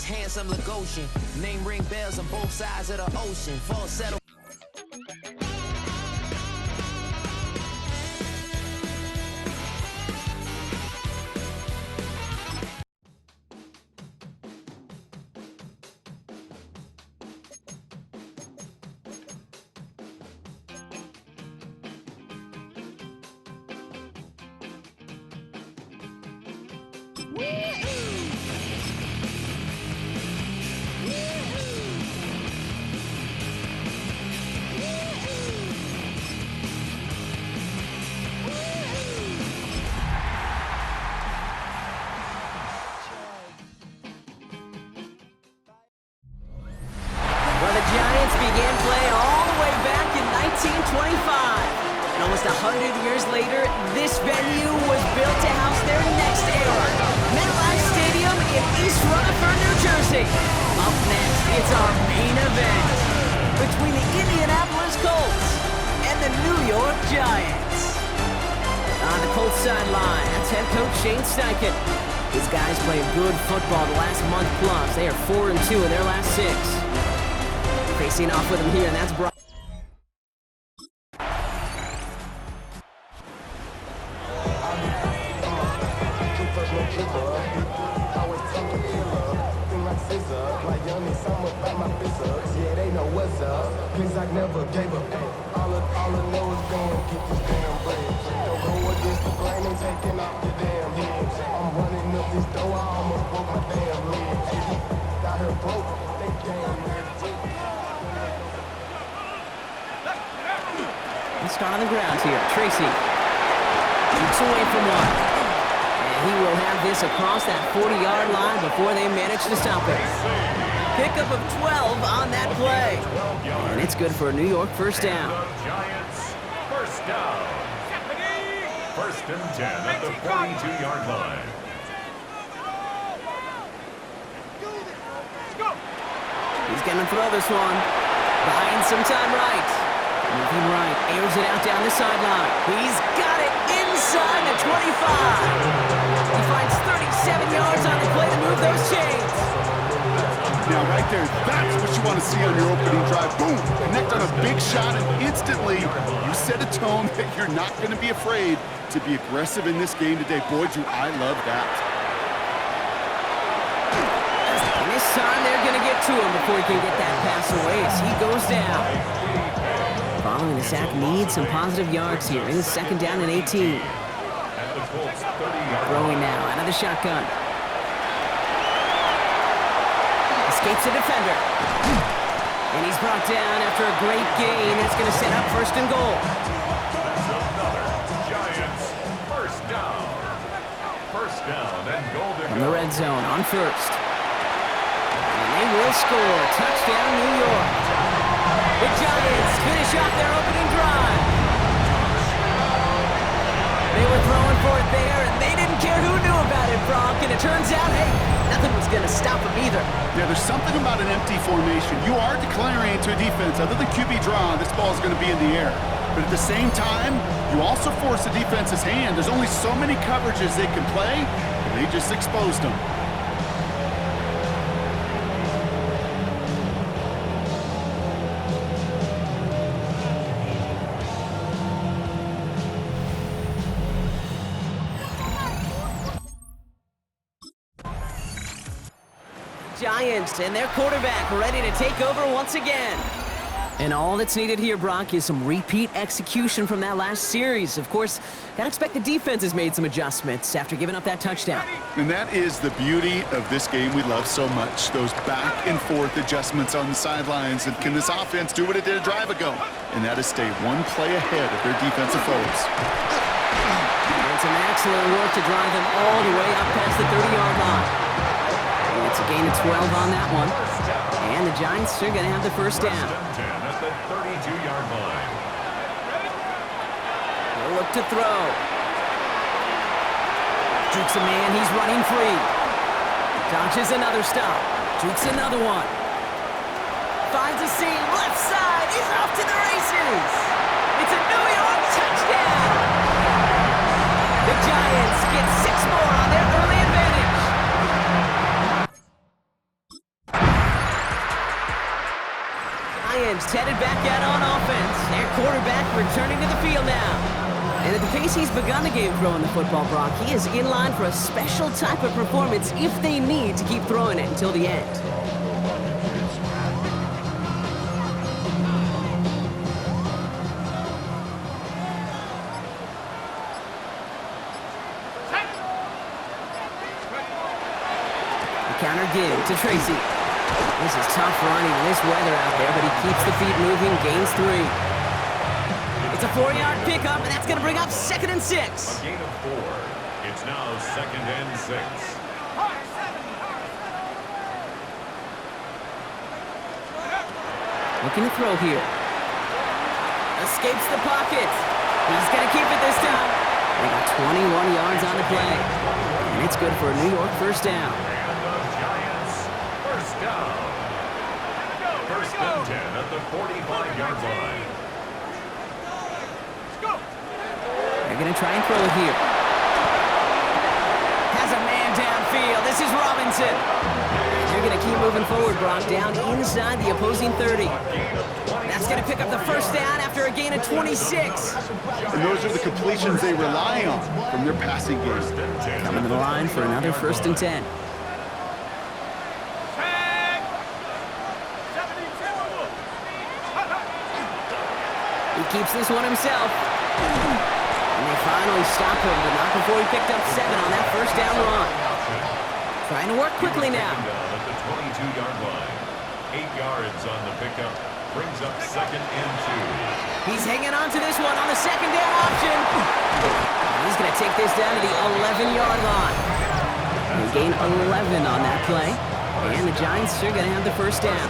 handsome Lagosian. Name ring bells on both sides of the ocean. Falsetto. Began play all the way back in 1925. And almost 100 years later, this venue was built to house their next era. MetLife Stadium in East Rutherford, New Jersey. Up next, it's our main event between the Indianapolis Colts and the New York Giants. On the Colts sideline, that's head coach Shane Steichen. These guys playing good football the last month plus. They are 4-2 in their last 6. Facing off with him here, and that's Brock. Start on the ground here. Tracy keeps away from one. And he will have this across that 40-yard line before they manage to stop it. Pickup of 12 on that play. And it's good for a New York first down. Giants first down. First and 10 at the 42-yard line. He's going to throw this one. Buying some time right. Moving right, airs it out down the sideline. He's got it inside the 25. He finds 37 yards on the play to move those chains. Now right there, that's what you want to see on your opening drive. Boom! Connect on a big shot, and instantly you set a tone that you're not going to be afraid to be aggressive in this game today. Boy, do I love that. And this time they're going to get to him before he can get that pass away as he goes down. Following the sack needs some positive yards here in the second down and 18. Throwing now out of the shotgun. Escapes the defender. And he's brought down after a great gain. That's going to set up first and goal. Giants first down. First down and goal to From the red zone on first. And they will score. Touchdown, New York. The Giants finish off their opening drive. They were throwing for it there, and they didn't care who knew about it, Brock. And it turns out, hey, nothing was going to stop them either. Yeah, there's something about an empty formation. You are declaring to a defense, other than QB draw, this ball is going to be in the air. But at the same time, you also force the defense's hand. There's only so many coverages they can play, and they just exposed them. Giants and their quarterback ready to take over once again. And all that's needed here, Brock, is some repeat execution from that last series. Of course, gotta expect the defense has made some adjustments after giving up that touchdown. And that is the beauty of this game we love so much, those back and forth adjustments on the sidelines. And can this offense do what it did a drive ago? And that is stay one play ahead of their defensive foes. And some excellent work to drive them all the way up past the 30-yard line. It's a gain of 12 on that one. And the Giants are going to have the first down. At the 32-yard line. They'll look to throw. Jukes a man, he's running free. Dodges another stop. Jukes another one. Finds a seam, left side, he's off to the races. It's a New York touchdown. The Giants get 6 more on their early advantage. Just headed back out on offense. Their quarterback returning to the field now. And at the pace he's begun the game throwing the football, Brock, he is in line for a special type of performance if they need to keep throwing it until the end. The counter give to Tracy. This is tough running in this weather out there, but he keeps the feet moving, gains 3. It's a 4-yard pickup, and that's going to bring up 2nd and 6. A gain of 4. It's now 2nd and 6. Looking to throw here. Escapes the pocket. He's going to keep it this time. They got 21 yards on the play. And it's good for a New York first down. And the Giants first down. 1st and 10 at the 45-yard line. They're going to try and throw it here. Has a man downfield. This is Robinson. They're going to keep moving forward, Brock, down inside the opposing 30. That's going to pick up the first down after a gain of 26. And those are the completions they rely on from their passing game. Coming to the line for another 1st and 10. He keeps this one himself. And they finally stop him, but not before he picked up 7 on that first down run. Trying to work quickly now. At the 22-yard line. 8 yards on the pickup. Brings up 2nd and 2. He's hanging on to this one on the 2nd down option. And he's going to take this down to the 11-yard line. They gain 11 on that play. And the Giants are going to have the first down.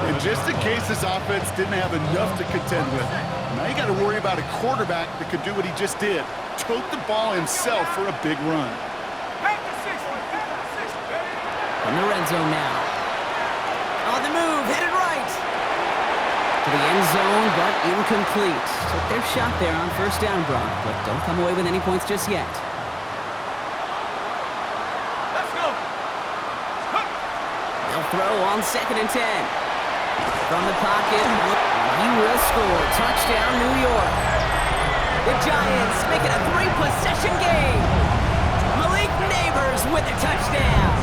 And just in case this offense didn't have enough to contend with, now you got to worry about a quarterback that could do what he just did. Tote the ball himself for a big run. In the red zone now. On the move, headed right. To the end zone, but incomplete. Took their shot there on first down, Brock, but don't come away with any points just yet. They'll throw on 2nd and 10. From the pocket, he will score. Touchdown, New York. The Giants make it a 3-possession game. Malik Neighbors with a touchdown.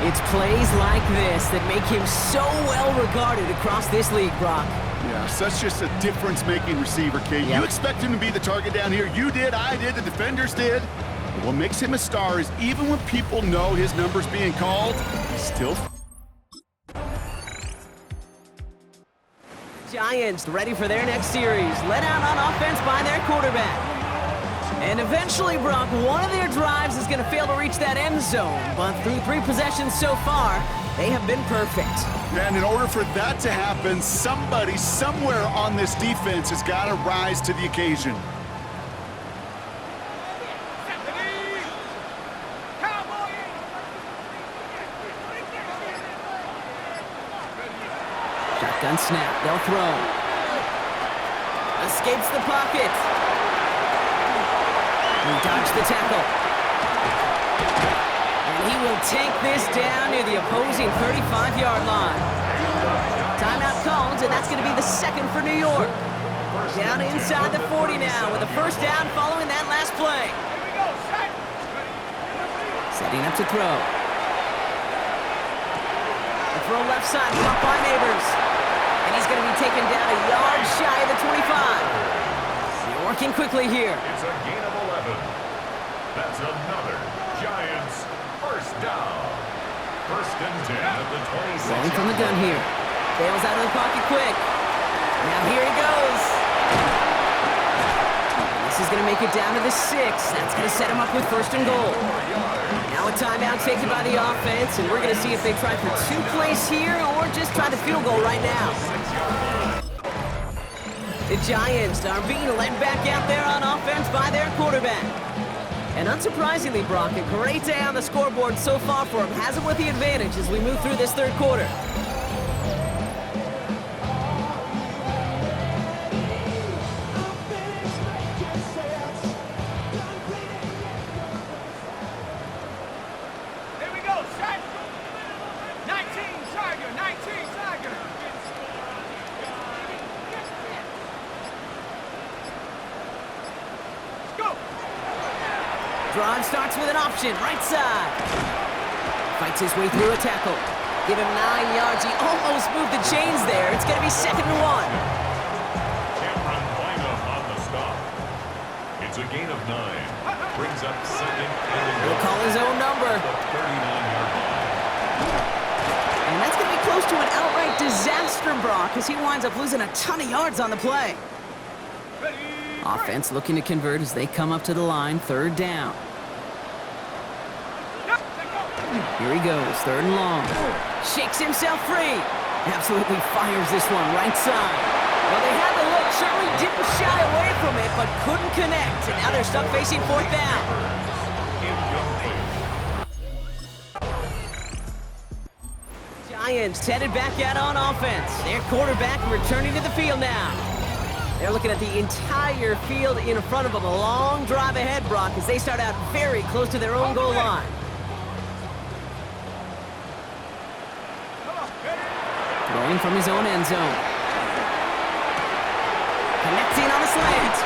It's plays like this that make him so well regarded across this league, Brock. Yeah, such just a difference-making receiver, Kate. Yep. You expect him to be the target down here. You did, I did, the defenders did. But what makes him a star is even when people know his number's being called, he's still... Giants ready for their next series, led out on offense by their quarterback. And eventually, Brock, one of their drives is going to fail to reach that end zone, but through 3 possessions so far, they have been perfect. And in order for that to happen, somebody somewhere on this defense has got to rise to the occasion. Shotgun snap, they'll throw. Escapes the pocket. He dodged the tackle. And he will take this down near the opposing 35-yard line. Timeout called, and that's going to be the 2nd for New York. Down inside the 40 now with a first down following that last play. Setting up to throw. The throw left side, caught by Neighbors. And he's going to be taken down a yard shy of the 25. They're working quickly here. It's a gain of 11. That's another Giants first down. 1st and 10 at the 26. Rolling from the gun here. Bails out of the pocket quick. Now here he goes. And this is going to make it down to the 6. That's going to set him up with 1st and goal. Now a timeout taken by the offense, and we're going to see if they try for 2 plays here or just try the field goal right now. The Giants are being led back out there on offense by their quarterback. And unsurprisingly, Brock, a great day on the scoreboard so far for him. Has it with the advantage as we move through this 3rd quarter. Here we go, set. 19, Tiger, 19. drive starts with an option, right side. Fights his way through a tackle. Give him 9 yards. He almost moved the chains there. It's going to be 2nd and 1. On the stop. It's a gain of 9. Brings up 2nd and He'll call his own number. 39-yard line. And that's going to be close to an outright disaster, Brock, as he winds up losing a ton of yards on the play. Offense looking to convert as they come up to the line, 3rd down. Here he goes, 3rd and long. Shakes himself free. Absolutely fires this one, right side. Well, they had the look, certainly didn't shy away from it, but couldn't connect. And now they're stuck facing 4th down. Giants headed back out on offense. Their quarterback returning to the field now. They're looking at the entire field in front of them. A long drive ahead, Brock, as they start out very close to their own goal line. Throwing from his own end zone. Connecting on a slant.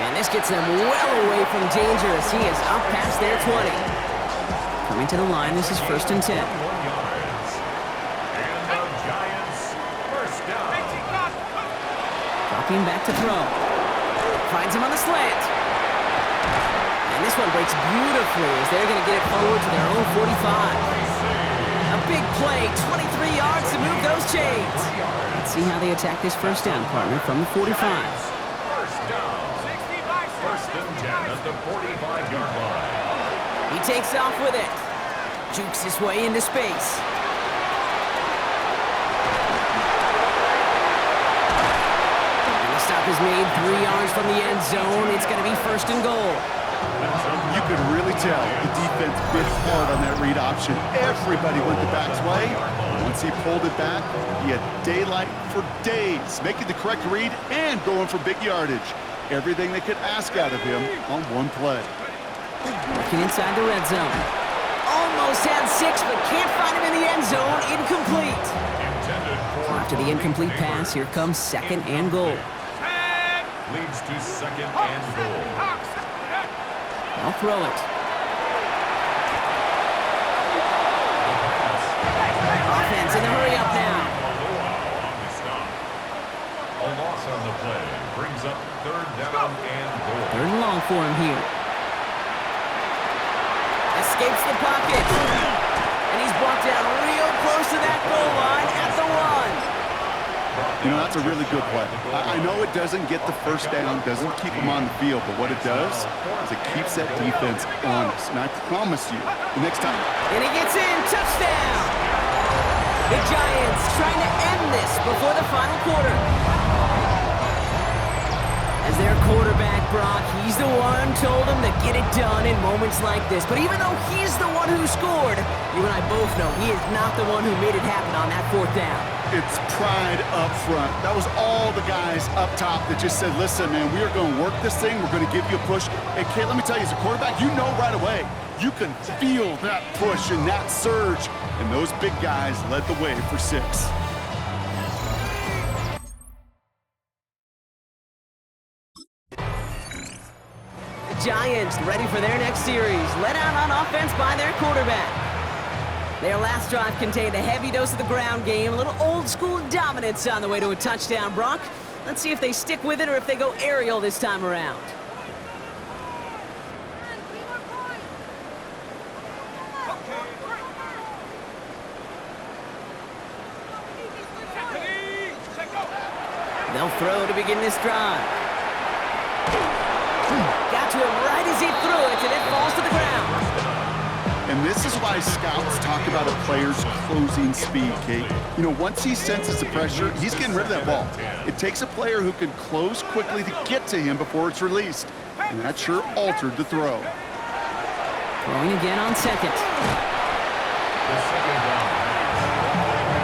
And this gets them well away from danger as he is up past their 20. Coming to the line, this is 1st and 10. And the Giants first down. Dropping back to throw. Finds him on the slant. And this one breaks beautifully as they're going to get it forward to their own 45. A big play, 23 yards to move those chains. Let's see how they attack this 1st down, partner, from the 45. First down. 1st and 10 at the 45-yard line. He takes off with it. Jukes his way into space. And the stop is made 3 yards from the end zone. It's going to be 1st and goal. You could really tell the defense bit hard on that read option. Everybody went the back's way. Once he pulled it back, he had daylight for days, making the correct read and going for big yardage. Everything they could ask out of him on one play. Working inside the red zone. Almost had 6, but can't find him in the end zone. Incomplete. After the incomplete pass, here comes 2nd and goal. Leads to 2nd and goal. I'll throw it. Offense in the hurry up now. A loss on the play brings up 3rd down and goal. 3rd and long for him here. Escapes the pocket. And he's brought down real close to that goal line at the 1. You know, that's a really good play. I know it doesn't get the 1st down, doesn't keep them on the field, but what it does is it keeps that defense honest. And I promise you, the next time. And he gets in, touchdown! The Giants trying to end this before the final quarter. As their quarterback, Brock, he's the one told him to get it done in moments like this. But even though he's the one who scored, you and I both know he is not the one who made it happen on that 4th down. It's pride up front. That was all the guys up top that just said, listen, man, we are going to work this thing. We're going to give you a push. And, Kate, let me tell you, as a quarterback, you know right away. You can feel that push and that surge. And those big guys led the way for 6. The Giants ready for their next series. Led out on offense by their quarterback. Their last drive contained a heavy dose of the ground game, a little old-school dominance on the way to a touchdown, Brock. Let's see if they stick with it or if they go aerial this time around. They'll throw to begin this drive. Got to him right as he threw it, and it falls to the ground. And this is why scouts talk about a player's closing speed, Kate. You know, once he senses the pressure, he's getting rid of that ball. It takes a player who can close quickly to get to him before it's released. And that sure altered the throw. Throwing again on 2nd.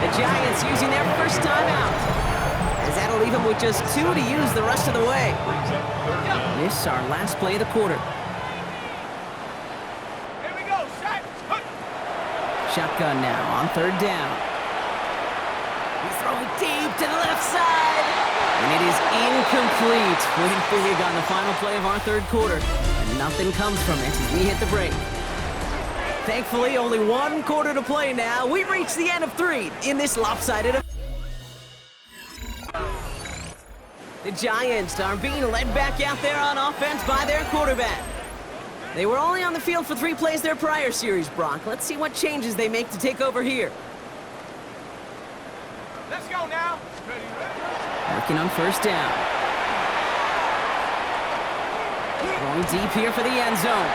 The Giants using their first timeout. As that'll leave him with just 2 to use the rest of the way. This is our last play of the quarter. Shotgun now on 3rd down. He's throwing deep to the left side. And it is incomplete. Went big on the final play of our third quarter. And nothing comes from it as we hit the break. Thankfully, only one quarter to play now. We reach the end of 3 in this lopsided. The Giants are being led back out there on offense by their quarterback. They were only on the field for 3 plays their prior series, Brock. Let's see what changes they make to take over here. Let's go now. Working on first down. Going deep here for the end zone.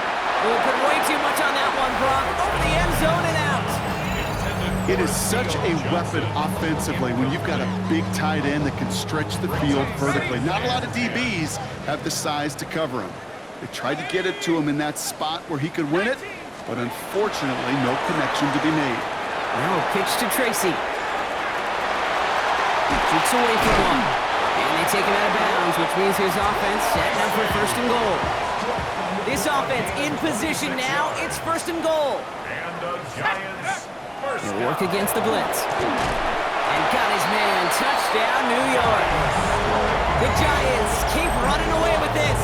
We'll put way too much on that one, Brock. Over the end zone and out. It is such a weapon offensively when you've got a big tight end that can stretch the field vertically. Not a lot of DBs have the size to cover him. They tried to get it to him in that spot where he could win it, but unfortunately, no connection to be made. Now a pitch to Tracy. He kicks away from one. And they take him out of bounds, which means his offense setting up for first and goal. This offense in position now. It's first and goal. And the Giants first He'll work against the blitz. And got his man. Touchdown, New York. The Giants keep running away with this.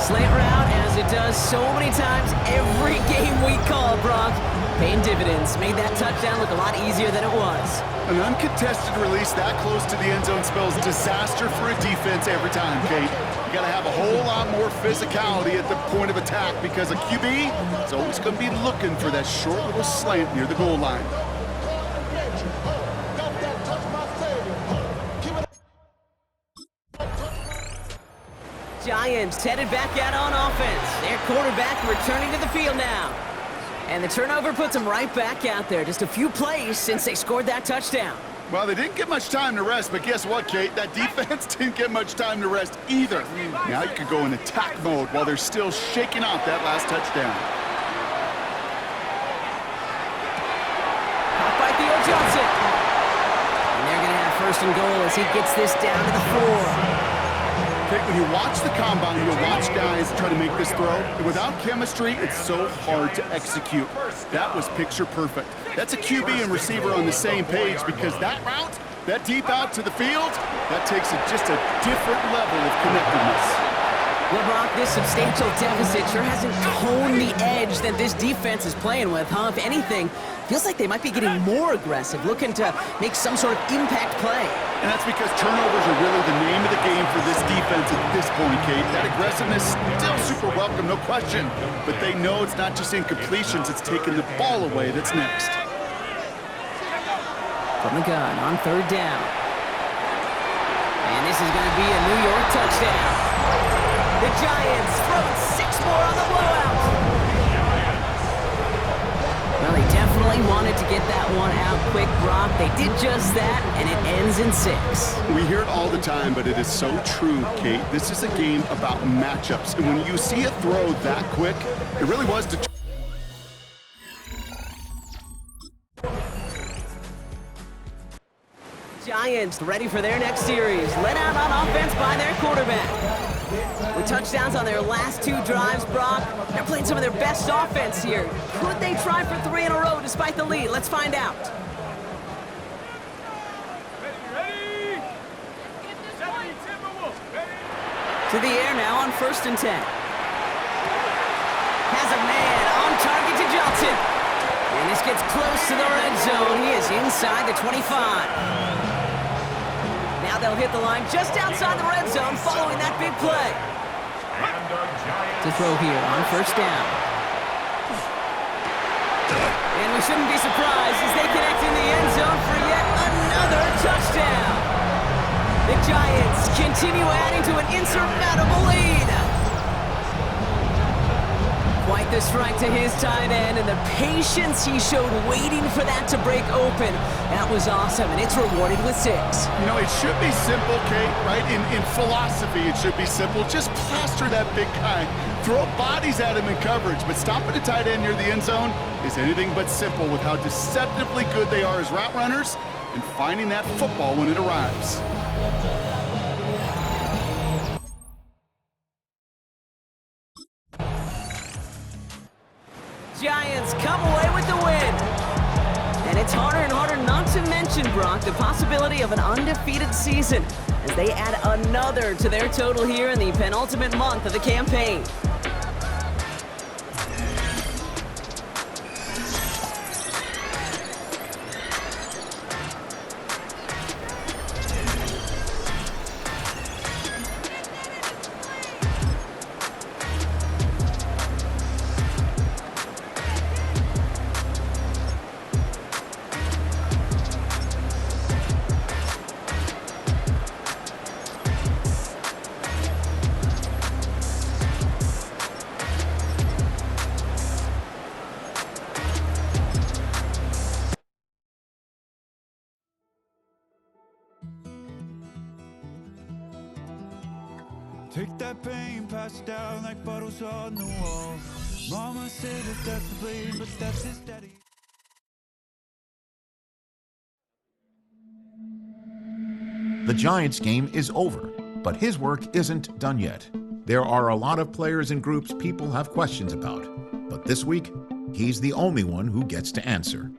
Slant route, as it does so many times every game we call, Brock. Paying dividends. Made that touchdown look a lot easier than it was. An uncontested release that close to the end zone spells disaster for a defense every time, Kate. You got to have a whole lot more physicality at the point of attack because a QB is always going to be looking for that short little slant near the goal line. Giants headed back out on offense. Their quarterback returning to the field now. And the turnover puts them right back out there. Just a few plays since they scored that touchdown. Well, they didn't get much time to rest, but guess what, Kate? That defense didn't get much time to rest either. Now you could go in attack mode while they're still shaking off that last touchdown. Caught by Theo Johnson. And they're going to have first and goal as he gets this down to the 4. Kate, when you watch the combine, you'll watch guys try to make this throw. And without chemistry, it's so hard to execute. That was picture perfect. That's a QB and receiver on the same page because that route, that deep out to the field, that takes just a different level of connectedness. Well, Brock, this substantial deficit sure hasn't honed the edge that this defense is playing with, huh? If anything, feels like they might be getting more aggressive, looking to make some sort of impact play. And that's because turnovers are really the name of the game for this defense at this point, Kate. That aggressiveness still super welcome, no question. But they know it's not just incompletions, it's taking the ball away that's next. From the gun on third down. And this is going to be a New York touchdown. The Giants throwing 6 more on the blowout. Well, they definitely wanted to get that one out quick, Brock. They did just that, and it ends in 6. We hear it all the time, but it is so true, Kate. This is a game about matchups. And when you see a throw that quick, it really was to... Giants ready for their next series. Led out on offense by their quarterback. With touchdowns on their last 2 drives, Brock, they're playing some of their best offense here. Could they try for 3 in a row despite the lead? Let's find out. Ready? To the air now on first and 10. Has a man on target to Johnson. And this gets close to the red zone. He is inside the 25. Now they'll hit the line just outside the red zone following that big play. To throw here on first down. And we shouldn't be surprised as they connect in the end zone for yet another touchdown. The Giants continue adding to an insurmountable lead. Quite the strike to his tight end, and the patience he showed waiting for that to break open. That was awesome, and it's rewarded with 6. You know, it should be simple, Kate, right? In philosophy, it should be simple. Just plaster that big guy. Throw bodies at him in coverage, but stopping a tight end near the end zone is anything but simple with how deceptively good they are as route runners and finding that football when it arrives. Giants come away with the win. And it's harder and harder not to mention mentioned, Brock, the possibility of an undefeated season as they add another to their total here in the penultimate month of the campaign. Take that pain, pass it down like bottles on the wall. Mama said that that's the blame, but that's his daddy. The Giants game is over, but his work isn't done yet. There are a lot of players and groups people have questions about, but this week, he's the only one who gets to answer.